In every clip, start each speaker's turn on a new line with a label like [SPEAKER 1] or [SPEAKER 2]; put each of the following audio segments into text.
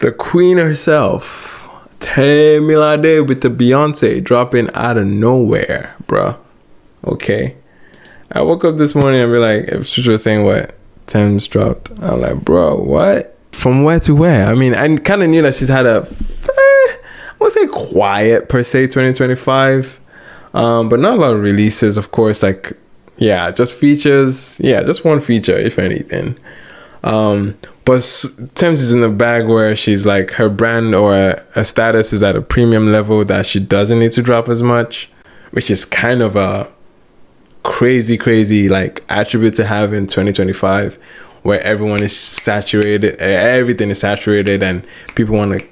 [SPEAKER 1] the queen herself, Tems with the Beyonce dropping out of nowhere, bruh. Okay. I woke up this morning and be like, if she was saying what Tems dropped, I'm like, bro, what? From where to where? I mean, I kind of knew that she's had a, I won't say quiet per se 2025, but not a lot of releases, of course. Like, yeah, just features. Yeah, just one feature, if anything. But Tems is in a bag where she's like, her brand or her status is at a premium level that she doesn't need to drop as much, which is kind of a crazy like attribute to have in 2025, where everyone is saturated, everything is saturated, and people want to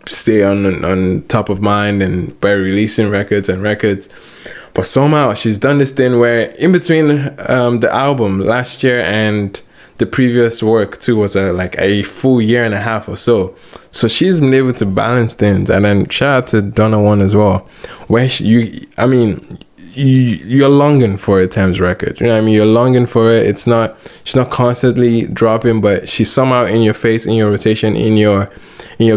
[SPEAKER 1] stay on top of mind and by releasing records. But somehow she's done this thing where in between the album last year and the previous work too was like a full year and a half or so. So she's been able to balance things. And then shout out to Donna One as well, where you're longing for a Tems record. You know what I mean? You're longing for it. She's not constantly dropping, but she's somehow in your face, in your rotation, in your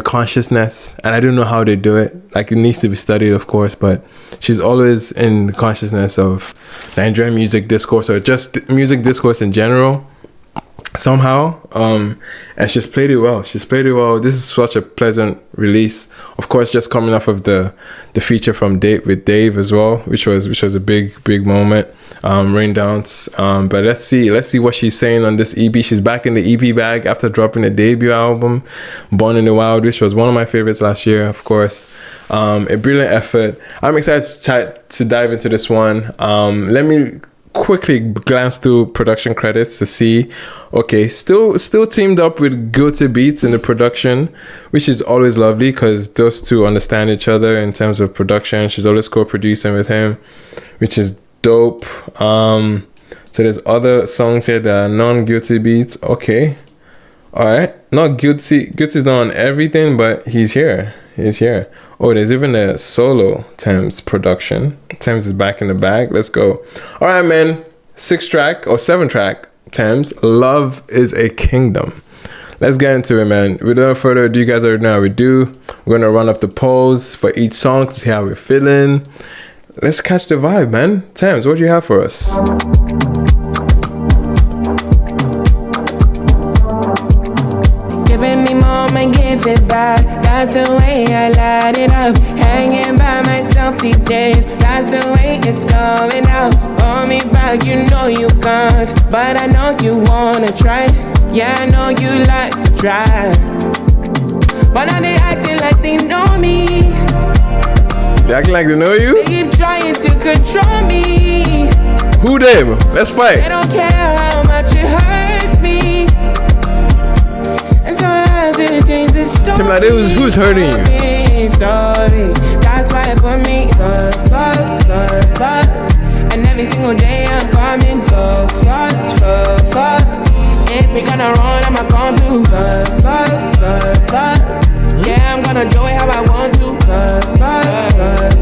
[SPEAKER 1] consciousness. And I don't know how they do it. Like, it needs to be studied, of course, but she's always in the consciousness of Nigerian music discourse, or just music discourse in general, somehow. And she's played it well. This is such a pleasant release, of course, just coming off of the feature from with Dave as well, which was a big moment. Rain Dance. But let's see what she's saying on this EP. She's back in the EP bag after dropping a debut album, Born in the Wild, which was one of my favorites last year, of course. A brilliant effort. I'm excited to dive into this one. Let me quickly glance through production credits to see. Okay, still teamed up with AFROBEATS in the production, which is always lovely because those two understand each other in terms of production. She's always co-producing with him, which is dope. So there's other songs here that are non-AFROBEATS. Okay, all right, not Guilty. Guilty's not on everything, but he's here. Oh, there's even a solo Tems production. Tems is back in the bag. Let's go. All right, man. 7-track Tems, Love is a Kingdom. Let's get into it, man. Without further ado, you guys already know how we do. We're gonna run up the polls for each song to see how we're feeling. Let's catch the vibe, man. Tems, what do you have for us?
[SPEAKER 2] Giving me more, and give it back. That's the way I light it up. Hanging by myself these days. That's the way it's going out. Hold me back, you know you can't, but I know you wanna try. Yeah, I know you like to try, but now they acting like they know me.
[SPEAKER 1] They acting like they know you?
[SPEAKER 2] They keep trying to control me.
[SPEAKER 1] Who them? Let's fight.
[SPEAKER 2] They don't care how much it hurts me. And so I have to change the story.
[SPEAKER 1] Seem like who's hurting you?
[SPEAKER 2] Story. That's why I put me for. And every single day I'm coming for. If we gonna run, I'ma come through for. Yeah, I'm gonna do it how I want to.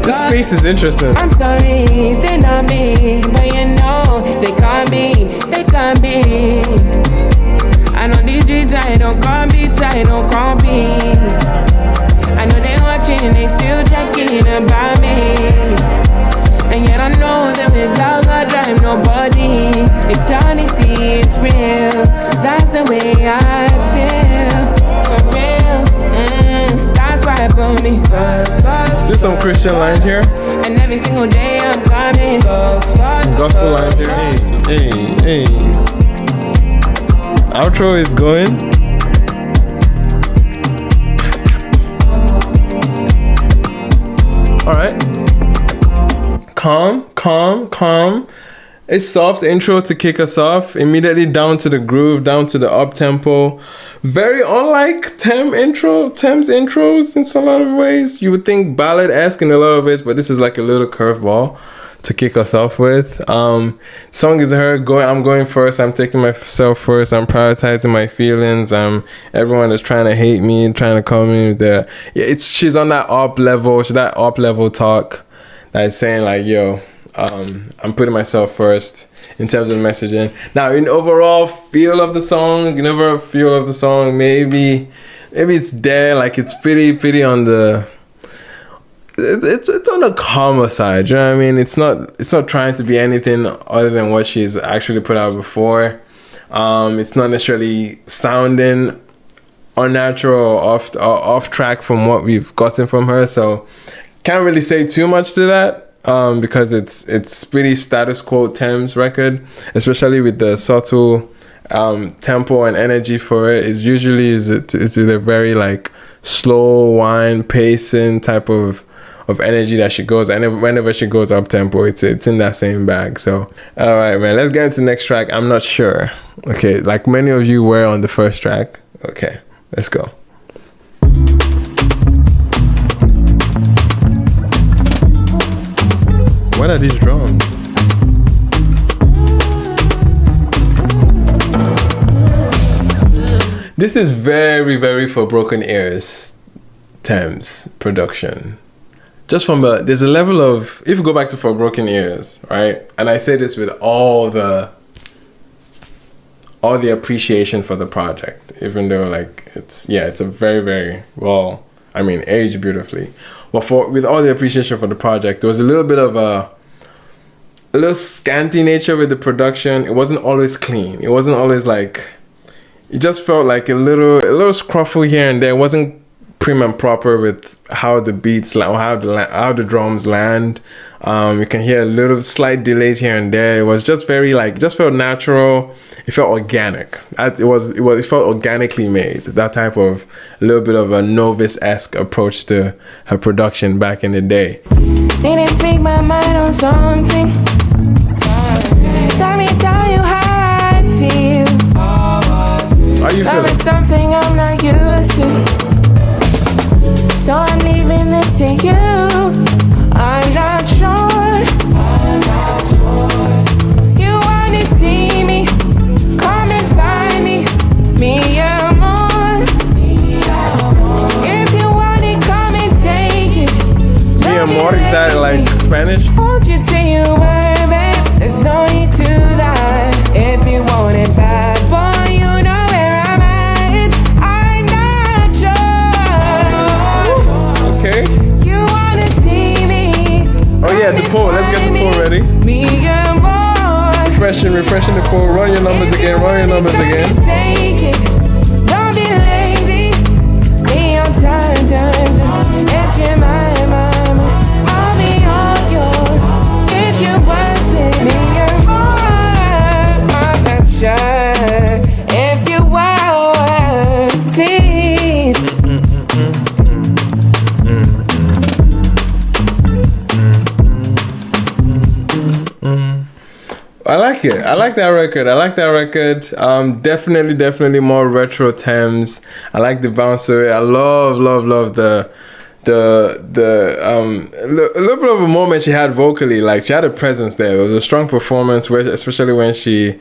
[SPEAKER 1] This space is interesting.
[SPEAKER 2] I'm sorry, they're not me, but you know they can't be. I know these streets, I don't compete. I know they watching, they still checking about me. And yet I know that without God, I'm nobody. Eternity is real, that's the way I feel. For real, that's why I put me first.
[SPEAKER 1] Still some Christian lines here.
[SPEAKER 2] And every single day I'm coming
[SPEAKER 1] some gospel lines here. Hey. Outro is going. All right. Calm. A soft intro to kick us off. Immediately down to the groove, down to the up tempo. Very unlike Tems intros in a lot of ways. You would think ballad-esque in a lot of ways, but this is like a little curveball to kick us off with. Song is her going. I'm going first. I'm taking myself first. I'm prioritizing my feelings. Everyone is trying to hate me, trying to call me there. Yeah, she's on that up level. She's that up level talk that's saying like, yo, I'm putting myself first in terms of messaging. Now, in overall feel of the song, maybe maybe it's there, like it's pretty on the. It's on the calmer side, you know what I mean? It's not trying to be anything other than what she's actually put out before. It's not necessarily sounding unnatural or off track from what we've gotten from her, so can't really say too much to that because it's pretty status quo Tems record, especially with the subtle tempo and energy for it. It's usually is a very like slow whine pacing type of energy that she goes, and whenever she goes up tempo, it's in that same bag. So all right, man, let's get into the next track. I'm not sure, okay, like many of you were on the first track. Okay, let's go. What are these drums? This is very, very for broken ears Tems production. Just from there's a level of, if you go back to For Broken Ears, right? And I say this with all the appreciation for the project, even though like it's a very, very well, I mean, aged beautifully. But with all the appreciation for the project, there was a little bit of a little scanty nature with the production. It wasn't always clean. It wasn't always like, it just felt like a little scruffle here and there. It wasn't prim and proper with how the beats, how the drums land. You can hear a little slight delays here and there. It was just very like, just felt natural. It felt organic. It felt organically made. That type of a little bit of a novice-esque approach to her production back in the day.
[SPEAKER 2] Need to speak my mind on something. Let me tell you how I feel.
[SPEAKER 1] How you feeling?
[SPEAKER 2] It's something I'm not used to. So I'm leaving this to you. I'm not sure. You wanna see me? Come and find me. Me amor. If you want it, come and take it.
[SPEAKER 1] Mi amor, is that like Spanish?
[SPEAKER 2] Hold you till you were, babe. There's no need to lie. If you want it bad, boy, you know where I'm at. I'm not sure.
[SPEAKER 1] Okay.
[SPEAKER 2] You wanna see me?
[SPEAKER 1] Oh yeah, the poll. Let's get the poll ready.
[SPEAKER 2] Me and more.
[SPEAKER 1] Refreshing the poll. Run your numbers again.
[SPEAKER 2] Take it. Don't be lazy. Be on time. If you're mine, I'll be all yours. If you're worth it, me and more. I'm not sure if you're worth it.
[SPEAKER 1] I like it. I like that record. Definitely more retro Tems. I like the bounce of it. I love the a little bit of a moment she had vocally. Like she had a presence there. It was a strong performance, especially when she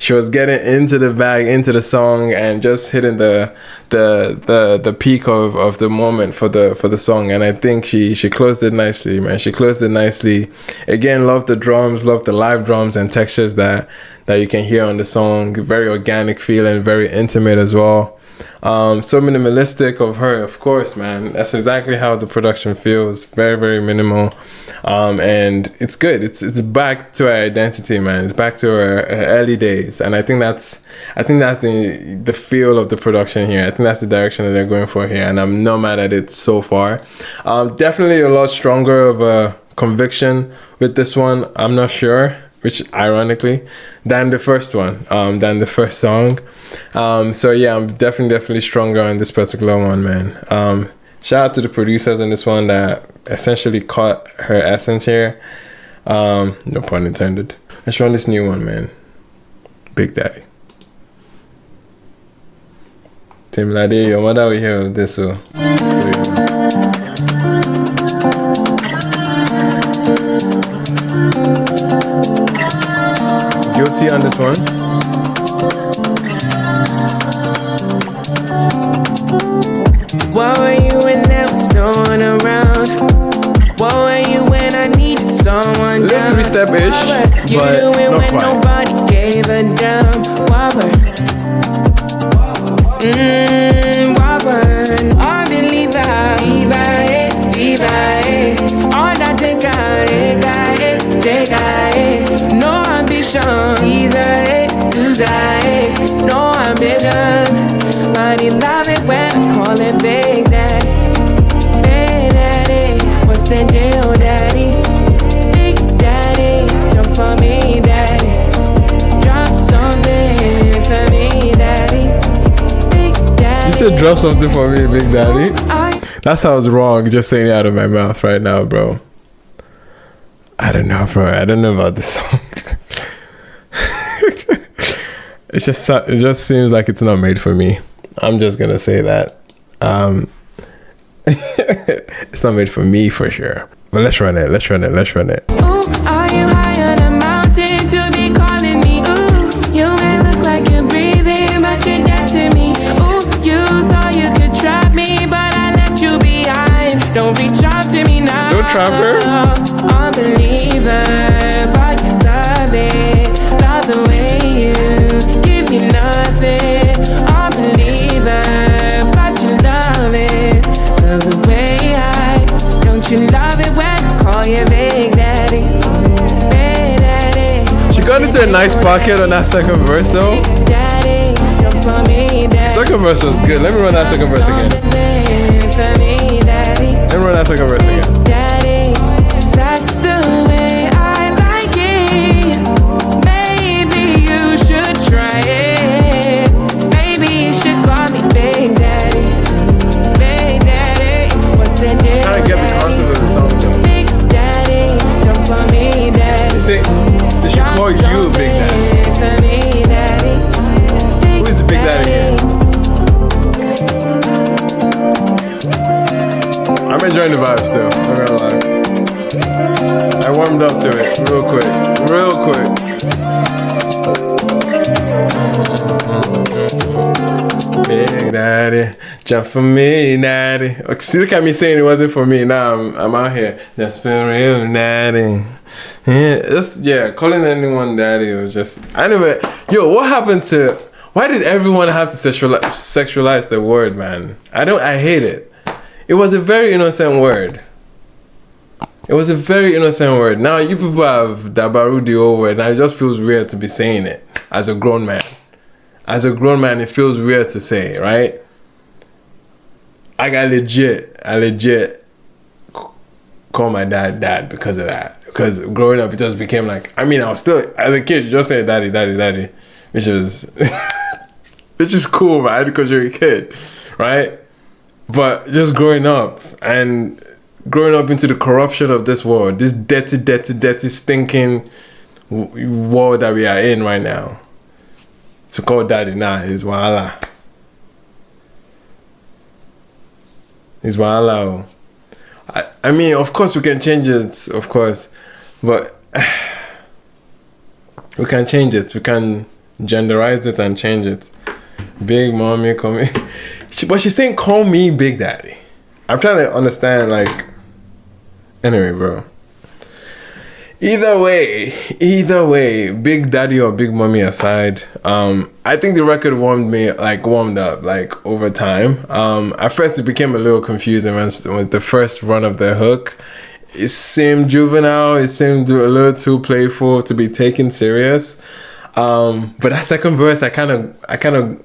[SPEAKER 1] was getting into the bag, into the song, and just hitting the peak of the moment for the song. And I think she closed it nicely, man. She closed it nicely. Again, love the drums, love the live drums and textures that you can hear on the song. Very organic feeling, very intimate as well. So minimalistic of her, of course, man. That's exactly how the production feels. Very, very minimal. And it's good. It's back to her identity, man. It's back to her early days. And I think that's the feel of the production here. I think that's the direction that they're going for here. And I'm not mad at it so far. Definitely a lot stronger of a conviction with this one. I'm not sure, which ironically, than the first one, than the first song. So yeah, I'm definitely stronger on this particular one, man. Shout out to the producers on this one that essentially caught her essence here. No pun intended. Let's run this new one, man. Big Daddy. Tim Lade, your mother will hear of this, so Guilty on this one.
[SPEAKER 2] What were you when there was no one around? What were you when I needed someone down?
[SPEAKER 1] Little 3-step-ish,
[SPEAKER 2] What were you
[SPEAKER 1] but
[SPEAKER 2] doing
[SPEAKER 1] not
[SPEAKER 2] when
[SPEAKER 1] quite.
[SPEAKER 2] nobody gave a damn? What were call it Big Daddy. Big Daddy, what's the deal, Daddy? Big Daddy, jump for me, Daddy. Drop something for me, Daddy. Big Daddy.
[SPEAKER 1] You said drop something for me, Big Daddy? That sounds wrong, just saying it out of my mouth right now, bro. I don't know, bro. I don't know about this song. It just seems like it's not made for me. I'm just gonna say that. It's not made for me for sure. But let's run it. Let's run it. Let's run it.
[SPEAKER 2] Ooh, are you high on a mountain to be calling me? Ooh, you may look like you're breathing, but you're dead to me. Ooh, you thought you could trap me, but I left you behind. Don't reach out to me now.
[SPEAKER 1] Don't trap her.
[SPEAKER 2] Unbeliever, but you love it. Love the way you give me nothing. Unbeliever, but you love it. Love the way don't you love it when I call you Big Daddy? Big Daddy.
[SPEAKER 1] She got into a nice pocket on that second verse though.
[SPEAKER 2] Big Daddy, jump for me, Daddy.
[SPEAKER 1] Second verse was good. Let me run that second verse again.
[SPEAKER 2] For me, Daddy.
[SPEAKER 1] Let me run that second verse again.
[SPEAKER 2] Daddy, that's the way I like it. Maybe you should try it. Maybe you should call me Big Daddy. Big Daddy, what's the deal?
[SPEAKER 1] Trying to get the concept of the song though.
[SPEAKER 2] Big Daddy, jump for me, Daddy.
[SPEAKER 1] They say they should call you Big Daddy.
[SPEAKER 2] For me, Daddy.
[SPEAKER 1] Who is the Big Daddy here? I'm enjoying the vibe still, not gonna lie. I warmed up to it real quick. Big Daddy, jump for me, Daddy. See, look at me saying it wasn't for me. Now I'm out here. That's for real, Daddy. Yeah, calling anyone Daddy was just. Anyway, yo, what happened to? Why did everyone have to sexualize the word, man? I hate it. It was a very innocent word. Now you people have dabaru the old word. Now it just feels weird to be saying it as a grown man. As a grown man, it feels weird to say, right? I legit call my dad because of that. Because growing up, it just became like, I mean, I was still, as a kid, you just say daddy, which is, which is cool, man, because you're a kid, right? But just growing up into the corruption of this world, this dirty, stinking world that we are in right now, to call daddy now is wahala. I mean, of course we can change it, of course, but we can change it. We can genderize it and change it. Big mommy, call me. But she's saying, call me Big Daddy. I'm trying to understand, like, anyway, bro. Either way, Big Daddy or Big Mommy aside, I think the record warmed up over time. At first it became a little confusing with the first run of the hook. It seemed juvenile, it seemed a little too playful to be taken serious. But that second verse, I kind of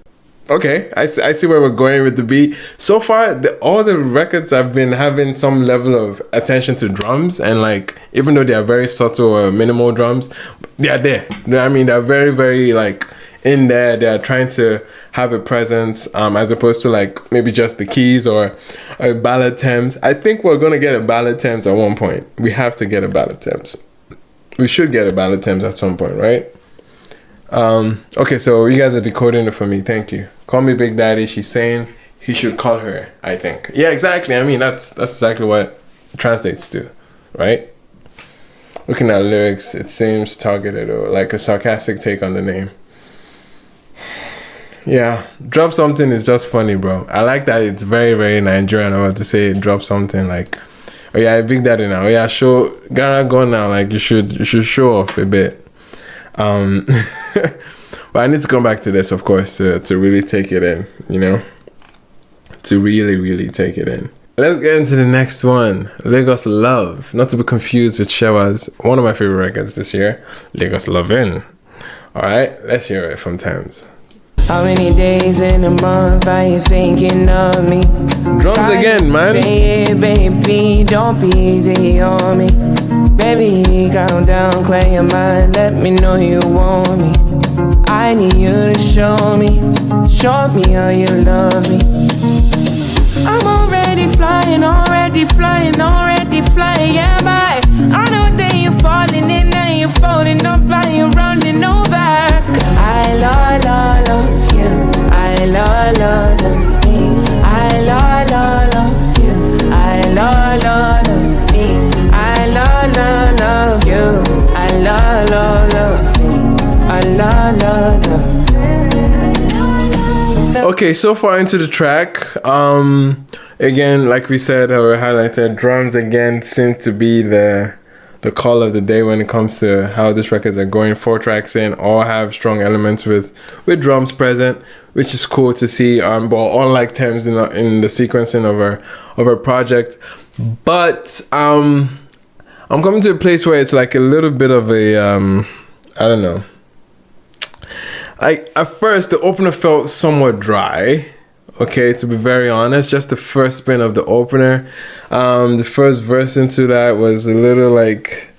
[SPEAKER 1] okay, I see where we're going with the beat. So far, all the records have been having some level of attention to drums, and like, even though they are very subtle or minimal drums, they are there. I mean, they're very, very like in there. They are trying to have a presence, as opposed to like maybe just the keys or a ballad Tems. I think we're gonna get a ballad Tems at one point. We have to get a ballad Tems. We should get a ballad Tems at some point, right? Okay, so you guys are decoding it for me. Thank you. Call me Big Daddy. She's saying he should call her, I think. Yeah, exactly. I mean, that's exactly what it translates to, right? Looking at lyrics, it seems targeted or like a sarcastic take on the name. Yeah, drop something is just funny, bro. I like that it's very, very Nigerian. I want to say drop something like, oh yeah, Big Daddy now. Oh yeah, gotta go now. Like you should show off a bit. But I need to come back to this, of course, to really take it in, you know, to really, really take it in. Let's get into the next one. Lagos Love, not to be confused with Shewa's, one of my favorite records this year, Lagos Lovin'. All right, let's hear it from Tems.
[SPEAKER 2] How many days in a month are you thinking of me?
[SPEAKER 1] Drums again, man.
[SPEAKER 2] Say it, baby, don't be easy on me. Baby, calm down, clear your mind, let me know you want me. I need you to show me how you love me. I'm already flying, yeah, bye. I know that you're falling in and you're folding up and you're rolling over. I love you, I love you, I love you, I love you, I love you, I love.
[SPEAKER 1] Okay, so far into the track, again, like we said, or highlighted, drums again seem to be the call of the day when it comes to how these records are going. 4 tracks in, all have strong elements with drums present, which is cool to see. But unlike Tems in the sequencing of her project, but I'm coming to a place where it's like a little bit of a I don't know. Like at first, the opener felt somewhat dry. Okay, to be very honest, just the first spin of the opener, the first verse into that was a little like,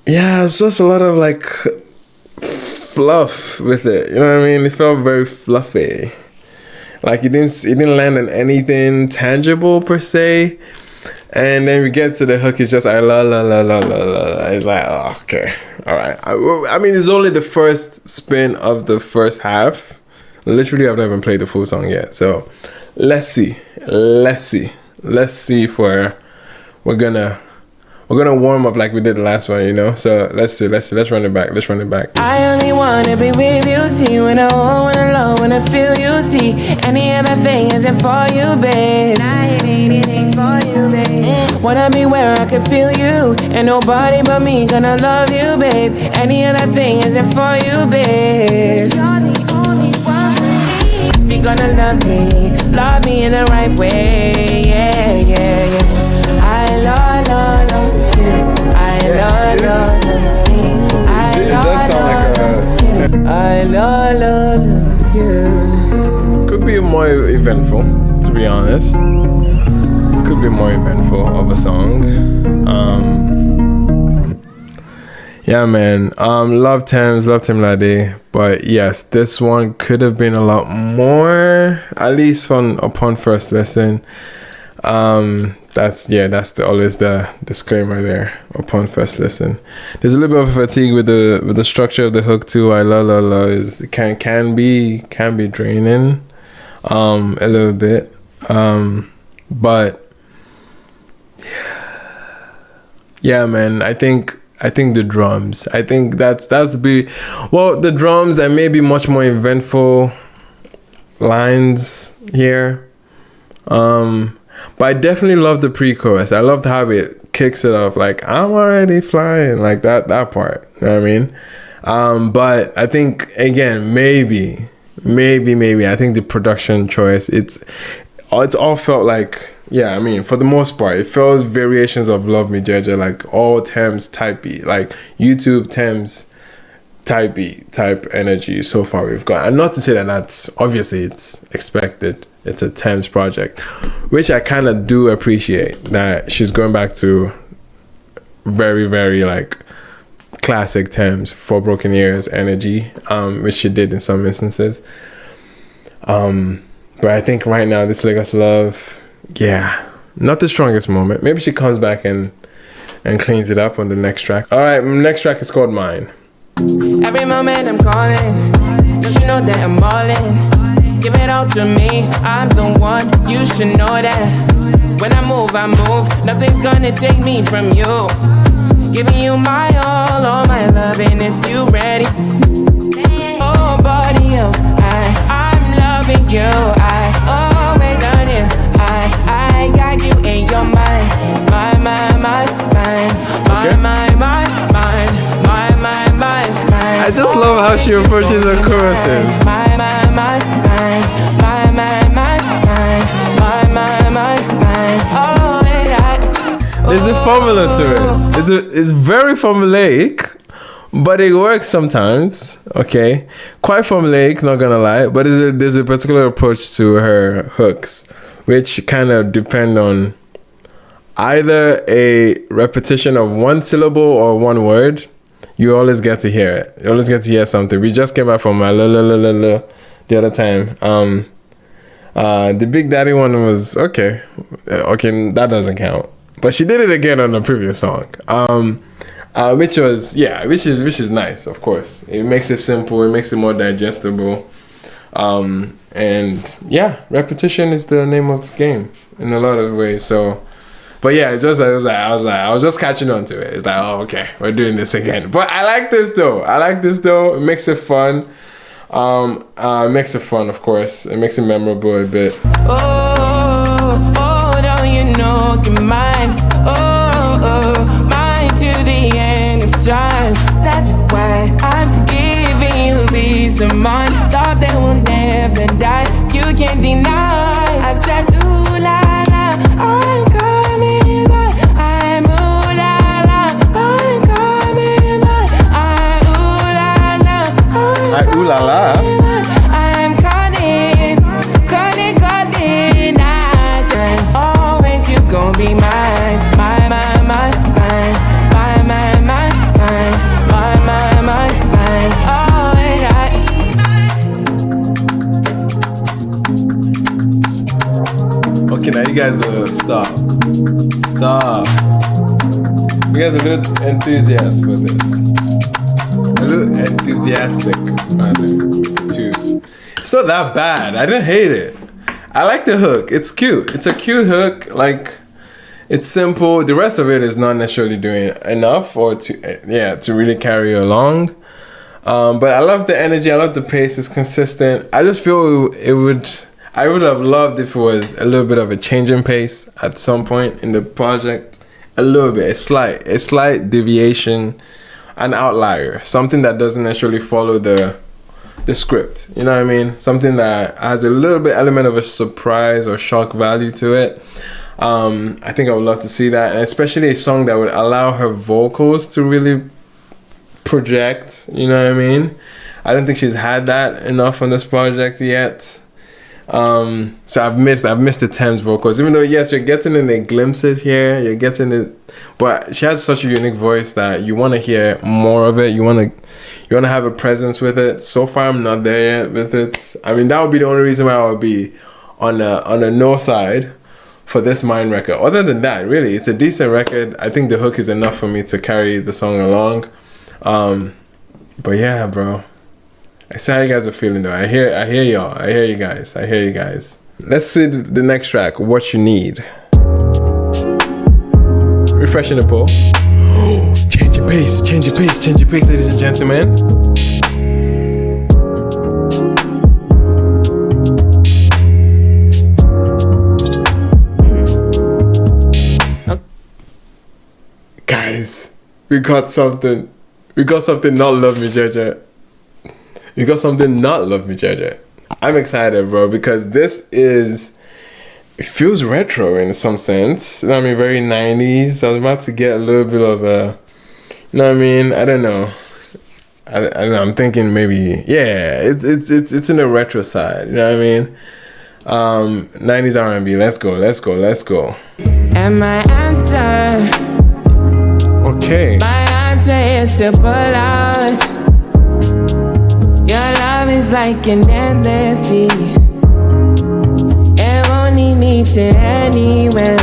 [SPEAKER 1] yeah, it's just a lot of like fluff with it. You know what I mean? It felt very fluffy. Like it didn't land on anything tangible per se. And then we get to the hook. It's just like la la la la la la. It's like, oh, okay, all right. I mean, it's only the first spin of the first half. Literally, I've not even played the full song yet. So let's see if we're gonna warm up like we did the last one, you know. So let's run it back.
[SPEAKER 2] I only wanna be with you, see, when I want, when I love, when I feel you, see. Any other thing isn't for you, babe. It ain't for you, babe. Wanna be where I can feel you, and nobody but me gonna love you, babe. Any other thing isn't for you, babe. You're the only one for me. You're gonna love me in the right way, yeah, yeah, yeah. I love you, I love you,
[SPEAKER 1] It does sound like
[SPEAKER 2] I love you.
[SPEAKER 1] Could be more eventful, to be honest. Could be more eventful of a song. Yeah, man. Love Tems, love Timlade, but yes, this one could have been a lot more. At least upon first listen. That's always the disclaimer there. Upon first listen, there's a little bit of fatigue with the structure of the hook too. I love can be draining, a little bit, but yeah, man. I think the drums. I think that's the drums and maybe much more eventful lines here. But I definitely love the pre-chorus. I loved how it kicks it off like I'm already flying, like that part. You know what I mean? But I think again, maybe I think the production choice, it's all felt like, yeah, I mean, for the most part, it felt variations of Love Me Jeje, like all Tems type beat, like YouTube Tems type beat, type energy so far we've got. And not to say that that's obviously it's expected. It's a Tems project, which I kind of do appreciate that she's going back to very, very like classic Tems, For Broken Ears energy, which she did in some instances. But I think right now, this Lagos Love, yeah, not the strongest moment. Maybe she comes back and cleans it up on the next track. All right, next track is called Mine.
[SPEAKER 2] Every moment I'm calling, don't you know that I'm all in? Give it all to me, I'm the one, you should know that. When I move, nothing's gonna take me from you. Giving you my all my loving if you ready. Oh, body, I'm loving you, wait on you. I got you in your mind,
[SPEAKER 1] I just love how she approaches her choruses. There's a formula to it. It's very formulaic, but it works sometimes. Okay, quite formulaic, not gonna lie, but there's a particular approach to her hooks, which kind of depend on either a repetition of one syllable or one word. You always get to hear it. You always get to hear something. We just came back from my the other time. The Big Daddy one was okay. Okay, that doesn't count. But she did it again on the previous song. Which is nice, of course. It makes it simple, it makes it more digestible. And yeah, repetition is the name of the game in a lot of ways. So, but yeah, it's just I was just catching on to it. It's like, oh, okay, we're doing this again. But I like this though. It makes it fun. It makes it fun, of course. It makes it memorable a bit.
[SPEAKER 2] Don't you know you're mine? Mine to the end of time. That's why I'm giving you peace of mind. Thought that will never die. You can't deny. I said, ooh la la, I'm coming back. I'm ooh la la, I'm coming back. I ooh la la,
[SPEAKER 1] Ooh la la.
[SPEAKER 2] I'm calling. Always you gon' be mine, mine. Always
[SPEAKER 1] Okay, now you guys stop. You guys are a little enthusiastic for this. A little enthusiastic, rather, with the twos. It's not that bad. I didn't hate it. I like the hook. It's cute. It's a cute hook. Like, it's simple. The rest of it is not necessarily doing enough or to really carry you along. But I love the energy. I love the pace. It's consistent. I just feel I would have loved if it was a little bit of a change in pace at some point in the project. A little bit. A slight deviation, an outlier. Something that doesn't necessarily follow the script, you know what I mean? Something that has a little bit element of a surprise or shock value to it. I think I would love to see that, and especially a song that would allow her vocals to really project, you know what I mean? I don't think she's had that enough on this project yet. So I've missed the Tems vocals, even though yes, you're getting in the glimpses here, you're getting it, but she has such a unique voice that you want to hear more of it. You want to have a presence with it. So far, I'm not there yet with it. I mean, that would be the only reason why I would be on a no side for this Mine record. Other than that, really, it's a decent record. I think the hook is enough for me to carry the song along. But yeah, bro. I see how you guys are feeling though. I hear y'all. I hear you guys. Let's see the next track, What You Need. Refreshing the poll. Change your pace, ladies and gentlemen. Guys, we got something. Not Love Me Jeje. You got something not Love Me Jeje. I'm excited, bro, because it feels retro in some sense. You know what I mean? Very 90s. I was about to get a little bit of a, you know what I mean? I don't know. I don't know. I'm thinking maybe, yeah, it's in the retro side. You know what I mean? 90s R&B. Let's go.
[SPEAKER 2] And my answer.
[SPEAKER 1] Okay.
[SPEAKER 2] My answer is to pull out. Your love is like an endless sea. It won't need me to anywhere.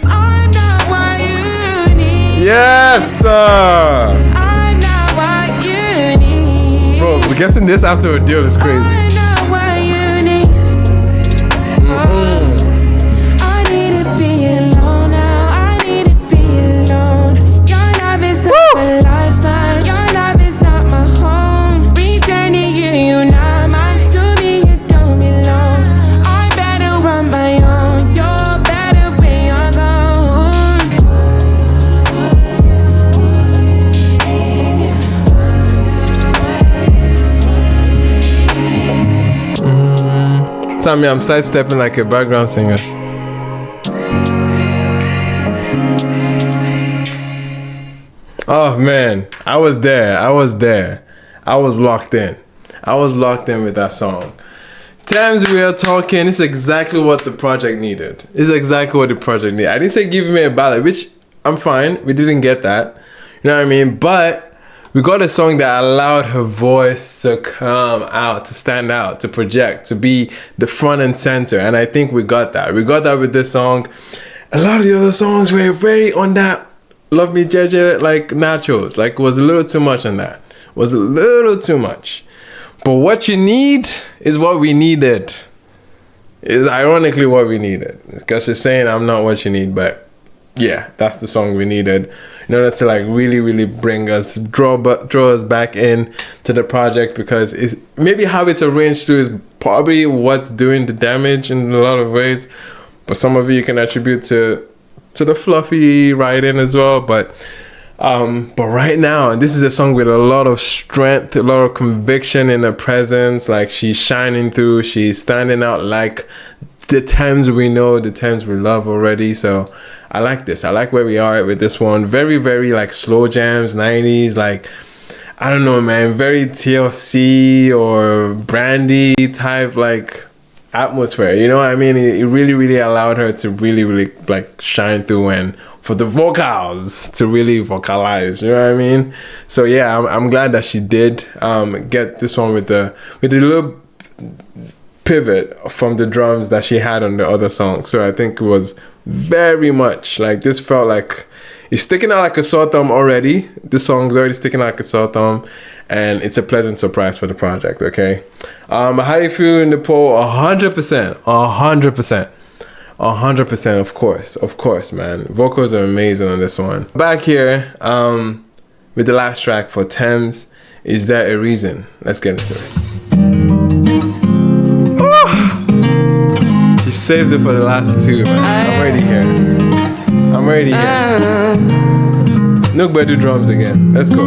[SPEAKER 2] I'm not what you need.
[SPEAKER 1] Yes, sir.
[SPEAKER 2] I'm not what you need.
[SPEAKER 1] Bro, we're getting this after a deal is crazy.
[SPEAKER 2] I'm not what you need. I need to be alone now. I need to be alone. Your love is not a lifetime. Your love is not my home. Pretending you not mine. To me you don't belong. I better run my own. You're better when you're gone.
[SPEAKER 1] Tell me I'm sidestepping like a background singer. Oh man, I was there. I was locked in. I was locked in with that song. Tems, we are talking. It's exactly what the project needed. It's exactly what the project needed. I didn't say give me a ballad, which I'm fine. We didn't get that. You know what I mean? But we got a song that allowed her voice to come out, to stand out, to project, to be the front and center. And I think we got that. We got that with this song. A lot of the other songs were very on that Love Me Jeje, like nachos. Like, was a little too much on that. Was a little too much. But what you need is what we needed. Is ironically what we needed. Because she's saying I'm not what you need, but yeah, that's the song we needed in order to like really bring us, draw us back in to the project, because it's maybe how it's arranged to is probably what's doing the damage in a lot of ways. But some of it you can attribute to the fluffy writing as well. But right now, and this is a song with a lot of strength, a lot of conviction in her presence. Like, she's shining through, she's standing out like the Tems we know, the Tems we love already. So I like this. I like where we are with this one. Very like slow jams, 90s, like, I don't know, man, very TLC or Brandy type like atmosphere, you know what I mean? It really allowed her to really like shine through, and for the vocals to really vocalize, you know what I mean? So yeah, I'm glad that she did get this one with the little pivot from the drums that she had on the other song. So I think it was very much like, this felt like it's sticking out like a sore thumb already. This song's already sticking out like a sore thumb, and it's a pleasant surprise for the project. Okay, how do you feel in the poll? 100%, 100%, of course, man. Vocals are amazing on this one. Back here with the last track for Tems, Is There a Reason? Let's get into it. She saved it for the last two, man. I'm already here. Nook Bedu drums again. Let's go.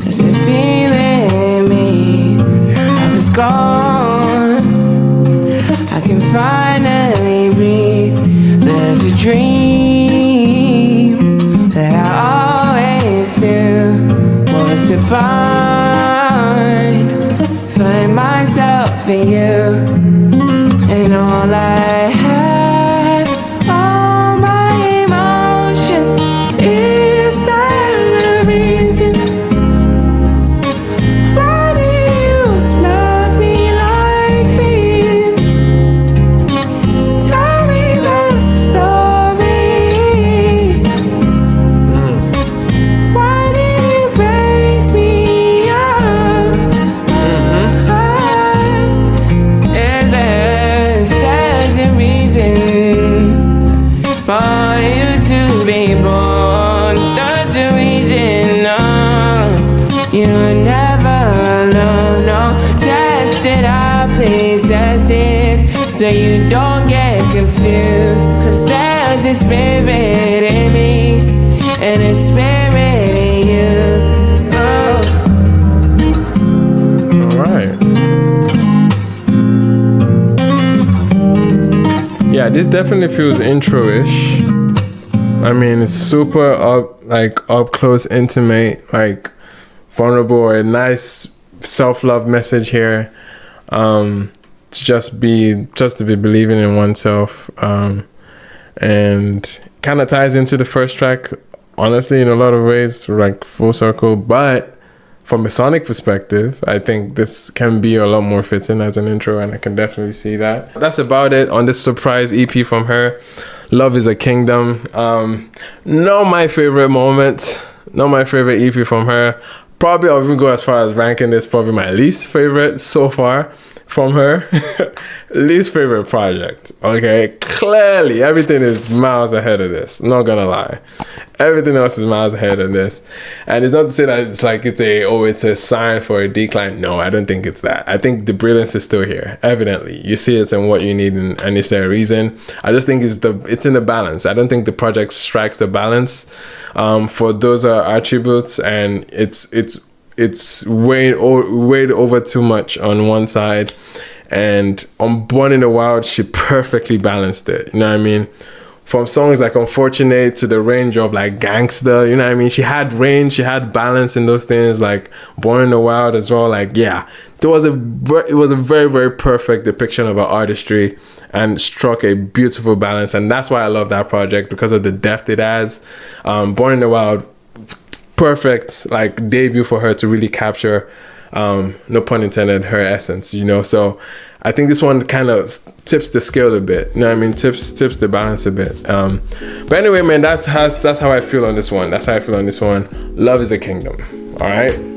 [SPEAKER 2] Is it feeling me? I was gone. I can finally breathe. There's a dream that I always knew was to find myself in you, and all I have, all my emotion, is that the reason? Why do you love me like this? Tell me the story. Why did you raise me up? There's a reason for you to be born. There's a reason, no. You're never alone, no. Test it out, please test it, so you don't get confused. 'Cause there's a spirit in me, and a spirit in you. Oh.
[SPEAKER 1] Alright. Yeah, this definitely feels intro-ish. I mean, it's super up close, intimate, like vulnerable, a nice self-love message here. To just be believing in oneself, and kind of ties into the first track, honestly, in a lot of ways, like full circle. But from a sonic perspective, I think this can be a lot more fitting as an intro, and I can definitely see that. That's about it on this surprise EP from her. Love is a Kingdom. Not my favorite moment, not my favorite EP from her. Probably I'll even go as far as ranking this probably my least favorite so far from her. Least favorite project. Okay, clearly everything is miles ahead of this, not gonna lie. Everything else is miles ahead of this, and it's not to say that it's like it's a sign for a decline. No, I don't think it's that. I think the brilliance is still here. Evidently, you see it in what you need, and is there a reason? I just think it's in the balance. I don't think the project strikes the balance for those attributes, and it's weighed over too much on one side, and on Born in the Wild she perfectly balanced it. You know what I mean? from songs like Unfortunate to the range of like Gangster, you know what I mean? She had range, she had balance in those things, like Born in the Wild as well. Like, yeah, it was a very, very perfect depiction of her artistry and struck a beautiful balance. And that's why I love that project, because of the depth it has. Born in the Wild, perfect like debut for her to really capture, no pun intended, her essence, you know? So I think this one kind of tips the scale a bit. You know what I mean? Tips the balance a bit. But anyway, man, that's how I feel on this one. That's how I feel on this one. Love is a Kingdom. All right.